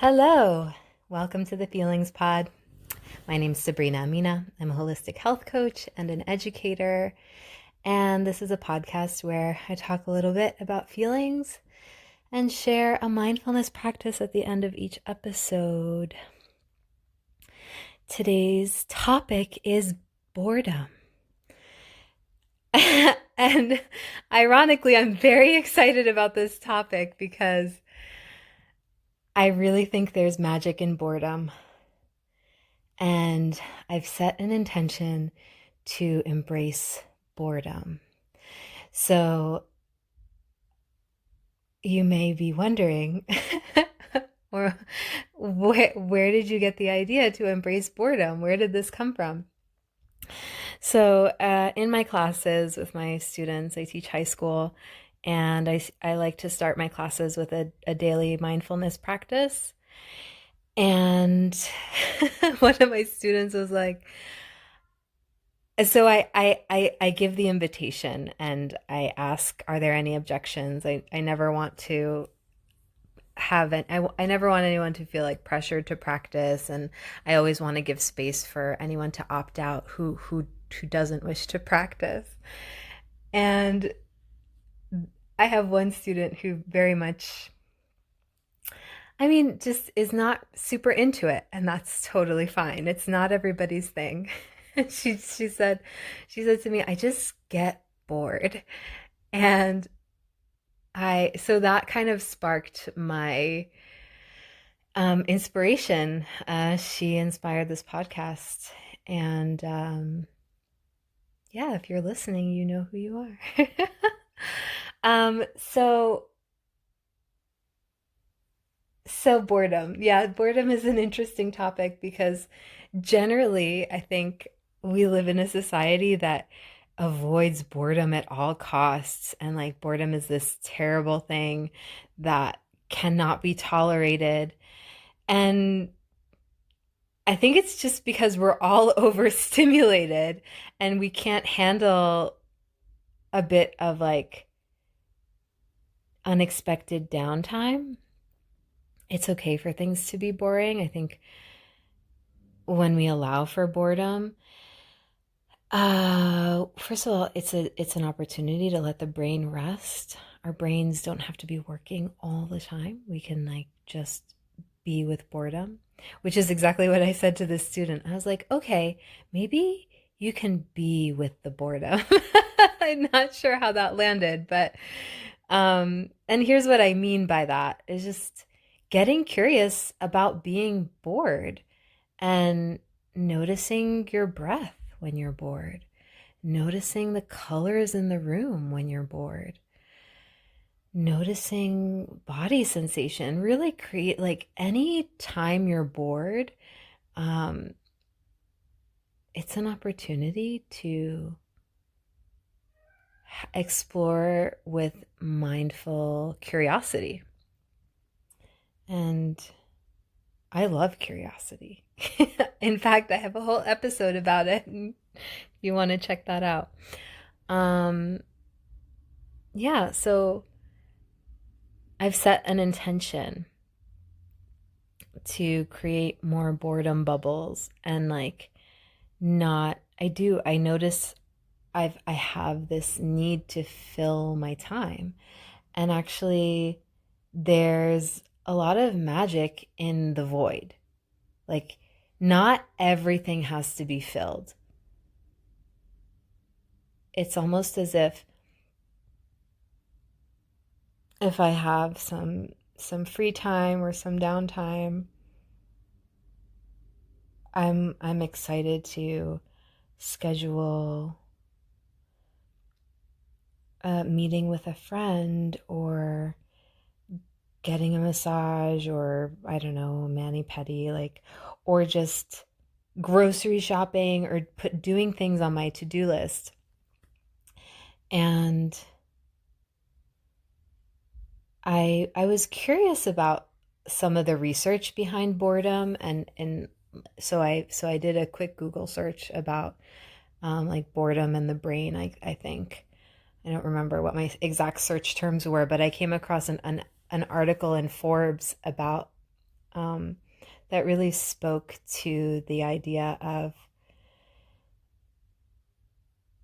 Hello, welcome to the Feelings Pod. My name's Sabrina Amina. I'm a holistic health coach and an educator, and this is a podcast where I talk a little bit about feelings and share a mindfulness practice at the end of each episode. Today's topic is boredom. And ironically, I'm very excited about this topic because I really think there's magic in boredom. And I've set an intention to embrace boredom. So you may be wondering, or where did you get the idea to embrace boredom? Where did this come from? So in my classes with my students, I teach high school, and I like to start my classes with a daily mindfulness practice. And one of my students was like, so I give the invitation and I ask, are there any objections? I never want to I never want anyone to feel like pressured to practice, and I always want to give space for anyone to opt out who doesn't wish to practice. And I have one student who very much, just is not super into it, and that's totally fine. It's not everybody's thing. She said to me, I just get bored. And so that kind of sparked my inspiration. She inspired this podcast. And yeah, if you're listening, you know who you are. So boredom. Yeah, boredom is an interesting topic because generally, I think we live in a society that avoids boredom at all costs. And like boredom is this terrible thing that cannot be tolerated. And I think it's just because we're all overstimulated and we can't handle a bit of like unexpected downtime. It's okay for things to be boring. I think when we allow for boredom, first of all, it's an opportunity to let the brain rest. Our brains don't have to be working all the time. We can like just be with boredom, which is exactly what I said to this student. I was like, okay, maybe you can be with the boredom. I'm not sure how that landed, but and here's what I mean by that is just getting curious about being bored and noticing your breath when you're bored, noticing the colors in the room when you're bored, noticing body sensation. Really create like any time you're bored, it's an opportunity to explore with mindful curiosity. And I love curiosity. In fact, I have a whole episode about it. If you want to check that out. Yeah, so I've set an intention to create more boredom bubbles and like I notice I have this need to fill my time. And actually there's a lot of magic in the void. Like, not everything has to be filled. It's almost as if I have some free time or some downtime, I'm excited to schedule a meeting with a friend or getting a massage or I don't know, mani-pedi, like, or just grocery shopping or doing things on my to-do list. And I was curious about some of the research behind boredom, and so I did a quick Google search about like boredom and the brain. I think I don't remember what my exact search terms were, but I came across an article in Forbes about um, that really spoke to the idea of,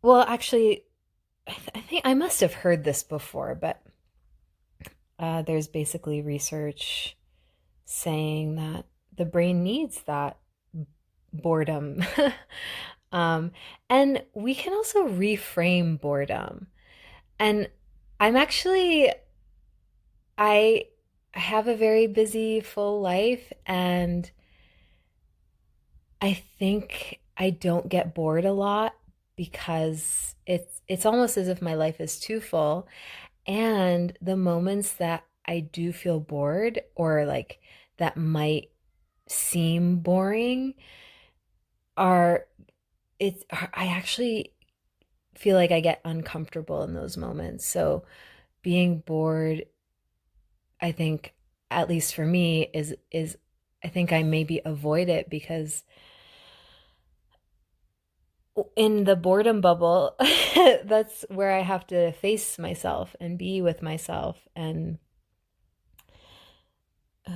well, actually, I think I must have heard this before, but there's basically research saying that the brain needs that boredom. um, and we can also reframe boredom. And I'm actually, I have a very busy, full life, and I think I don't get bored a lot because it's almost as if my life is too full. And the moments that I do feel bored or like that might seem boring are it's I actually feel like I get uncomfortable in those moments. So being bored, I think, at least for me, is I think I maybe avoid it because in the boredom bubble, that's where I have to face myself and be with myself. And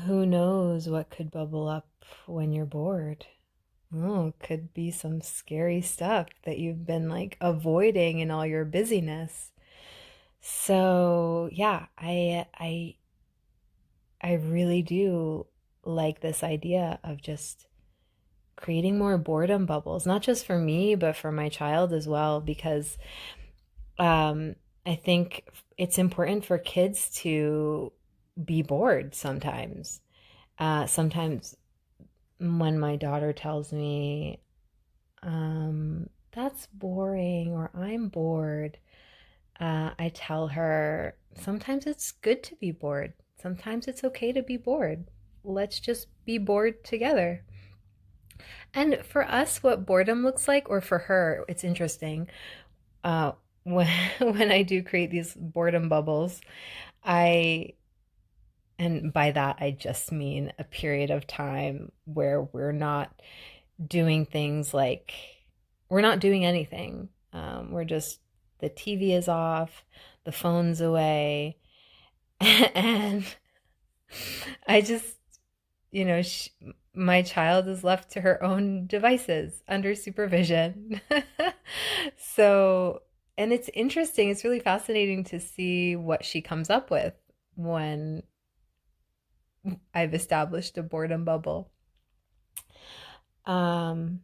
who knows what could bubble up when you're bored? Oh, could be some scary stuff that you've been like avoiding in all your busyness. So, yeah, I really do like this idea of just creating more boredom bubbles, not just for me, but for my child as well, because um, I think it's important for kids to be bored sometimes. Sometimes when my daughter tells me, that's boring or I'm bored, I tell her sometimes it's good to be bored. Sometimes it's okay to be bored. Let's just be bored together. And for us, what boredom looks like, or for her, it's interesting. Uh, when when I do create these boredom bubbles, I and by that I just mean a period of time where we're not doing things like we're not doing anything. We're just the TV is off, the phone's away, and I just, my child is left to her own devices under supervision. So, and it's interesting, it's really fascinating to see what she comes up with when I've established a boredom bubble. Um,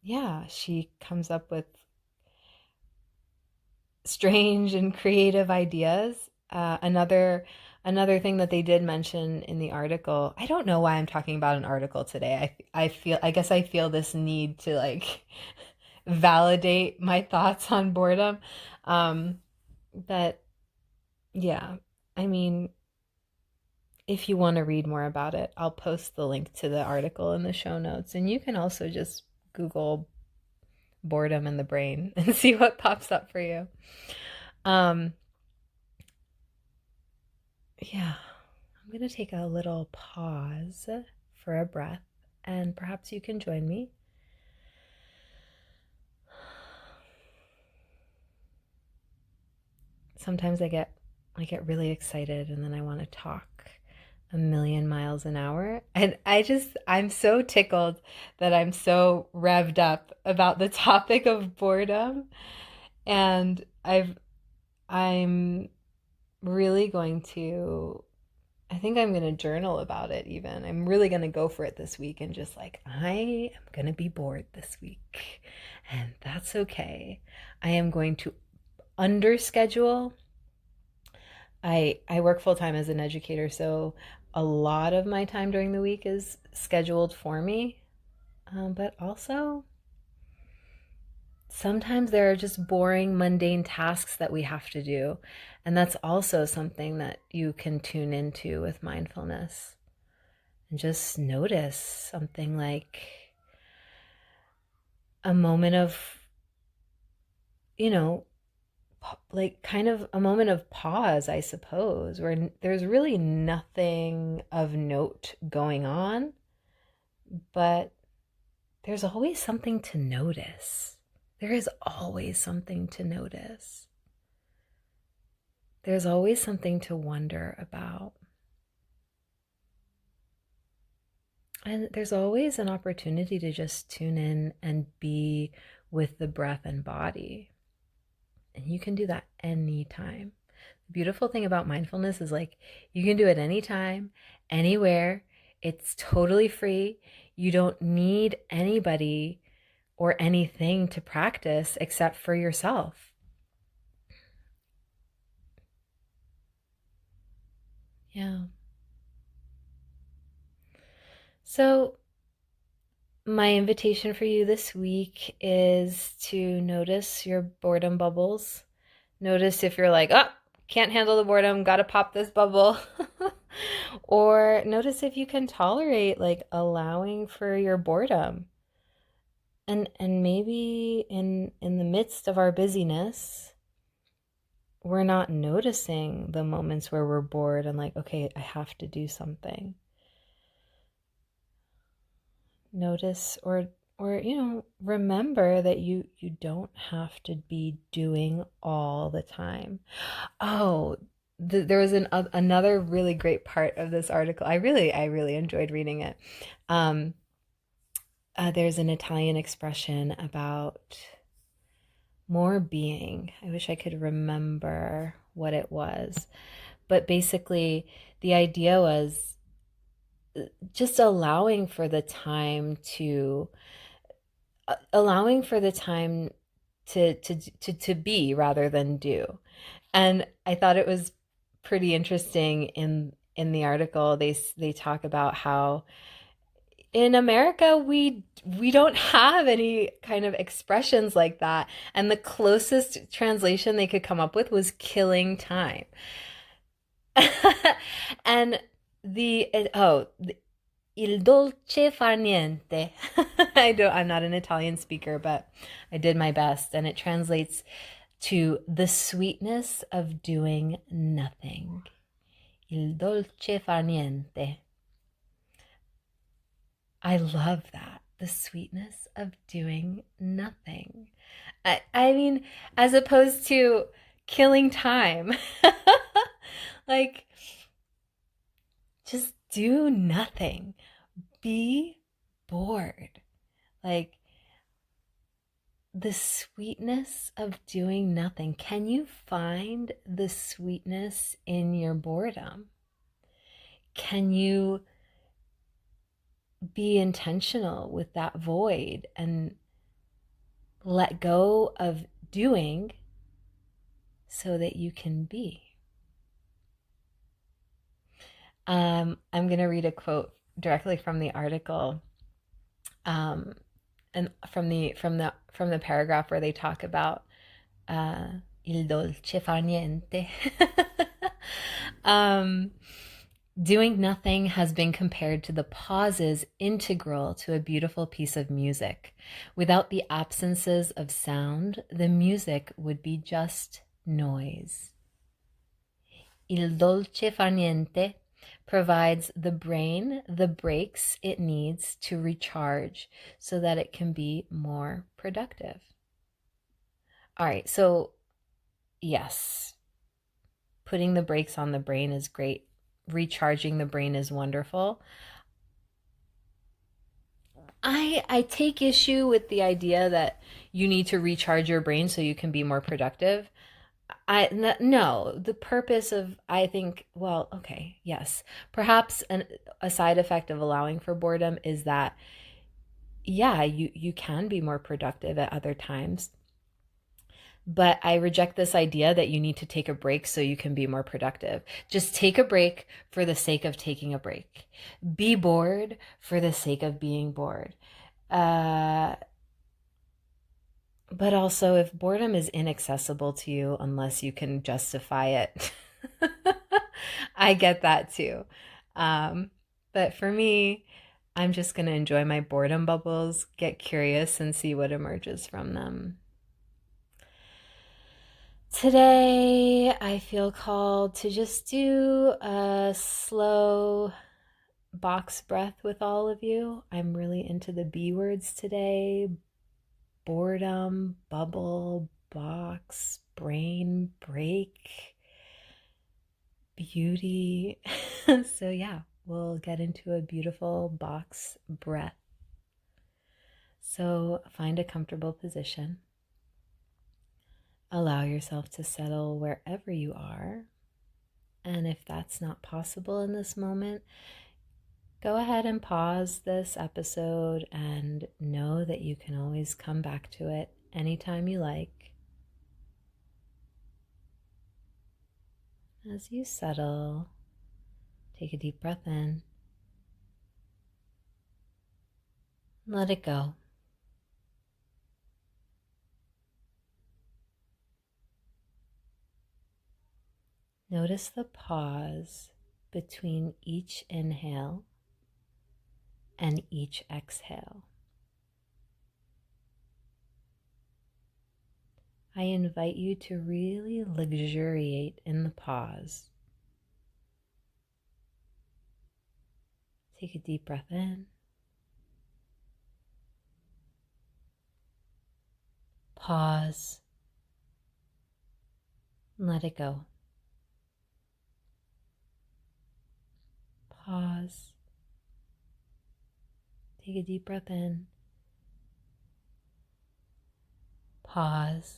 yeah, she comes up with strange and creative ideas. Another thing that they did mention in the article. I don't know why I'm talking about an article today. I guess I feel this need to like validate my thoughts on boredom. Um, but yeah, I mean, if you want to read more about it, I'll post the link to the article in the show notes, and you can also just Google boredom in the brain and see what pops up for you. Um, yeah, I'm going to take a little pause for a breath, and perhaps you can join me. Sometimes I get really excited and then I want to talk a million miles an hour. And I'm so tickled that I'm so revved up about the topic of boredom. And I'm really going to I think I'm going to journal about it even. I'm really going to go for it this week and just like, I am going to be bored this week. And that's okay. I am going to underschedule. I work full time as an educator, so a lot of my time during the week is scheduled for me. But also, sometimes there are just boring, mundane tasks that we have to do. And that's also something that you can tune into with mindfulness. And just notice something like a moment of, you know, like kind of a moment of pause, I suppose, where there's really nothing of note going on, but there's always something to notice. There is always something to notice. There's always something to wonder about. And there's always an opportunity to just tune in and be with the breath and body. And you can do that anytime. The beautiful thing about mindfulness is like you can do it anytime, anywhere. It's totally free. You don't need anybody or anything to practice except for yourself. Yeah. So, my invitation for you this week is to notice your boredom bubbles. Notice if you're like, oh, can't handle the boredom, gotta pop this bubble. Or notice if you can tolerate like allowing for your boredom. And maybe in the midst of our busyness, we're not noticing the moments where we're bored and like, okay, I have to do something. Notice or remember that you don't have to be doing all the time. Oh, there was another really great part of this article. I really enjoyed reading it. Um, there's an Italian expression about more being. I wish I could remember what it was, but basically the idea was just allowing for the time to be rather than do. And I thought it was pretty interesting in the article. They talk about how in America we don't have any kind of expressions like that, and the closest translation they could come up with was killing time. And il dolce far niente. I'm not an Italian speaker, but I did my best, and it translates to the sweetness of doing nothing. Il dolce far niente. I love that. The sweetness of doing nothing. I mean, as opposed to killing time. Like, just do nothing. Be bored. Like, the sweetness of doing nothing. Can you find the sweetness in your boredom? Can you be intentional with that void and let go of doing so that you can be? I'm going to read a quote directly from the article, and from the paragraph where they talk about il dolce far niente. um, Doing nothing has been compared to the pauses integral to a beautiful piece of music. Without the absences of sound, the music would be just noise. Il dolce far niente provides the brain the breaks it needs to recharge so that it can be more productive. All right, so yes, putting the brakes on the brain is great. Recharging the brain is wonderful. I take issue with the idea that you need to recharge your brain so you can be more productive. No, the purpose of, I think, well, okay, yes, perhaps a side effect of allowing for boredom is that, yeah, you can be more productive at other times. But I reject this idea that you need to take a break so you can be more productive. Just take a break for the sake of taking a break. Be bored for the sake of being bored. But also, if boredom is inaccessible to you unless you can justify it, I get that too. But for me, I'm just going to enjoy my boredom bubbles, get curious, and see what emerges from them. Today, I feel called to just do a slow box breath with all of you. I'm really into the B words today: boredom, bubble, box, brain, break, beauty. So, yeah, we'll get into a beautiful box breath. So find a comfortable position. Allow yourself to settle wherever you are. And if that's not possible in this moment, go ahead and pause this episode and know that you can always come back to it anytime you like. As you settle, take a deep breath in. Let it go. Notice the pause between each inhale and each exhale. I invite you to really luxuriate in the pause. Take a deep breath in. Pause. And let it go. Pause. Take a deep breath in. Pause.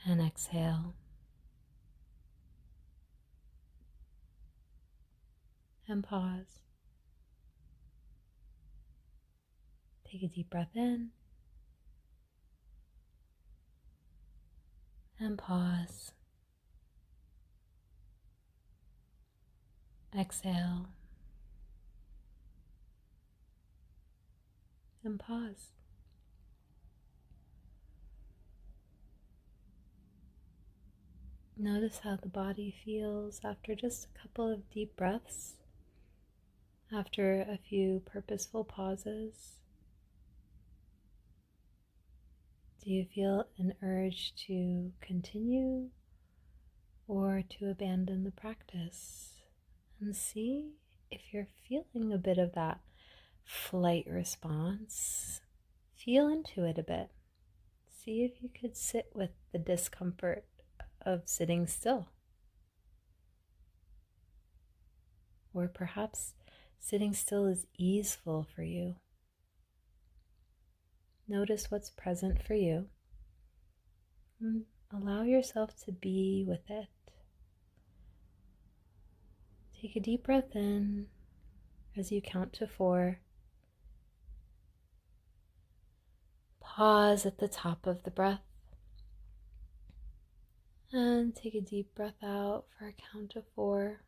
And exhale. And pause. Take a deep breath in. And pause. Exhale. And pause. Notice how the body feels after just a couple of deep breaths, after a few purposeful pauses. Do you feel an urge to continue or to abandon the practice? And see if you're feeling a bit of that flight response. Feel into it a bit. See if you could sit with the discomfort of sitting still. Or perhaps sitting still is easeful for you. Notice what's present for you. And allow yourself to be with it. Take a deep breath in as you count to 4. Pause at the top of the breath. And take a deep breath out for a count of 4.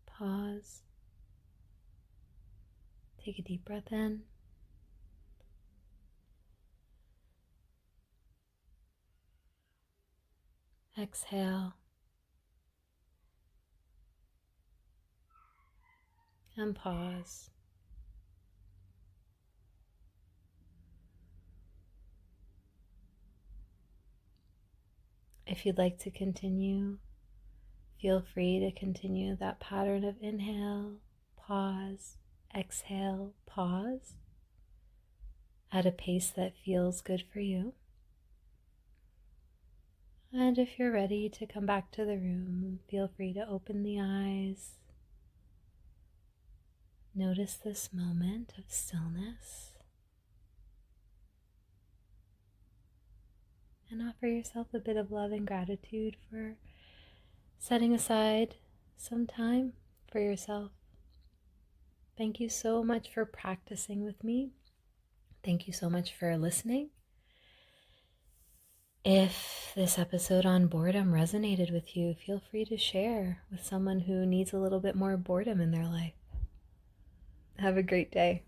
Pause. Take a deep breath in. Exhale. And pause. If you'd like to continue, feel free to continue that pattern of inhale, pause, exhale, pause at a pace that feels good for you. And if you're ready to come back to the room, feel free to open the eyes. Notice this moment of stillness. And offer yourself a bit of love and gratitude for setting aside some time for yourself. Thank you so much for practicing with me. Thank you so much for listening. If this episode on boredom resonated with you, feel free to share with someone who needs a little bit more boredom in their life. Have a great day.